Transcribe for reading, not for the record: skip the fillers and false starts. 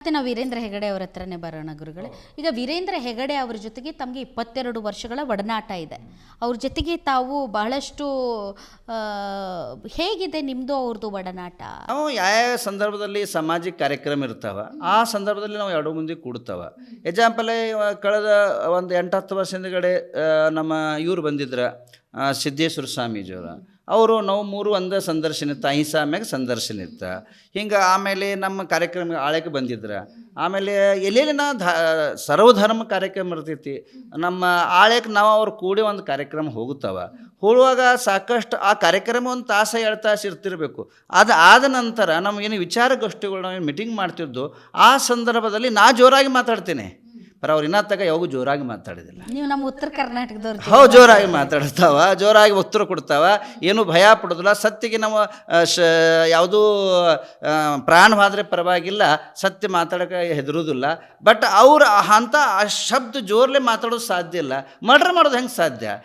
ಮತ್ತೆ ನಾವು ವೀರೇಂದ್ರ ಹೆಗಡೆ ಅವರ ಹತ್ರನೇ ಬರೋಣ ಗುರುಗಳೇ. ಈಗ ವೀರೇಂದ್ರ ಹೆಗಡೆ ಅವರ ಜೊತೆಗೆ ತಮಗೆ 22 ವರ್ಷಗಳ ಒಡನಾಟ ಇದೆ. ಅವ್ರ ಜೊತೆಗೆ ತಾವು ಬಹಳಷ್ಟು ಹೇಗಿದೆ ನಿಮ್ಮದು ಅವ್ರದ್ದು ಒಡನಾಟ? ನಾವು ಯಾವ ಸಂದರ್ಭದಲ್ಲಿ ಸಾಮಾಜಿಕ ಕಾರ್ಯಕ್ರಮ ಇರ್ತಾವ ಆ ಸಂದರ್ಭದಲ್ಲಿ ನಾವು ಎರಡು ಮಂದಿ ಕೂಡ್ತಾವ. ಎಕ್ಸಾಂಪಲ್ ಕಳೆದ ಒಂದು 8-10 ವರ್ಷ ಹಿಂದುಗಡೆ ನಮ್ಮ ಇವ್ರು ಬಂದಿದ್ರ ಸಿದ್ದೇಶ್ವರ ಸ್ವಾಮೀಜಿಯವರು. ಅವರು ನಾವು ಮೂರು ಒಂದೇ ಸಂದರ್ಶನ ಇತ್ತು, ಅಹಿಂಸಾ ಮ್ಯಾಗ ಸಂದರ್ಶನ ಇತ್ತು. ಹಿಂಗೆ ಆಮೇಲೆ ನಮ್ಮ ಕಾರ್ಯಕ್ರಮ ಆಳಕ್ಕೆ ಬಂದಿದ್ರು. ಆಮೇಲೆ ಎಲ್ಲೆಲ್ಲಿನ ಸರ್ವಧರ್ಮ ಕಾರ್ಯಕ್ರಮ ಇರ್ತೈತಿ, ನಮ್ಮ ಆಳ್ಯಕ್ಕೆ ನಾವು ಅವ್ರು ಕೂಡಿ ಒಂದು ಕಾರ್ಯಕ್ರಮ ಹೋಗುತ್ತವ. ಹೋಗುವಾಗ ಸಾಕಷ್ಟು ಆ ಕಾರ್ಯಕ್ರಮ 1 ತಾಸು 2 ತಾಸು ಇರ್ತಿರಬೇಕು. ಅದು ಆದ ನಂತರ ನಮಗೇನು ವಿಚಾರಗೋಷ್ಠಿಗಳು ನಾವೇನು ಮೀಟಿಂಗ್ ಮಾಡ್ತಿದ್ದು ಆ ಸಂದರ್ಭದಲ್ಲಿ ನಾ ಜೋರಾಗಿ ಮಾತಾಡ್ತೇನೆ, ಪರ ಅವ್ರು ಇನ್ನತ್ತಾಗ ಯಾವಾಗೂ ಜೋರಾಗಿ ಮಾತಾಡೋದಿಲ್ಲ. ನೀವು ನಮ್ಮ ಉತ್ತರ ಕರ್ನಾಟಕದವ್ರು ಹೌದು, ಜೋರಾಗಿ ಮಾತಾಡ್ತಾವ, ಜೋರಾಗಿ ಉತ್ತರ ಕೊಡ್ತಾವ, ಏನೂ ಭಯ ಪಡೋದಿಲ್ಲ. ಸತ್ಯಗೆ ನಾವು ಯಾವುದೂ ಪ್ರಾಣ ಹೋದರೆ ಪರವಾಗಿಲ್ಲ, ಸತ್ಯ ಮಾತಾಡೋಕೆ ಹೆದರೋದಿಲ್ಲ. ಬಟ್ ಅವ್ರು ಅಂಥ ಶಬ್ದ ಜೋರ್ಲೆ ಮಾತಾಡೋದು ಸಾಧ್ಯ ಇಲ್ಲ. ಮರ್ಡರ್ ಮಾಡೋದು ಹೆಂಗೆ ಸಾಧ್ಯ?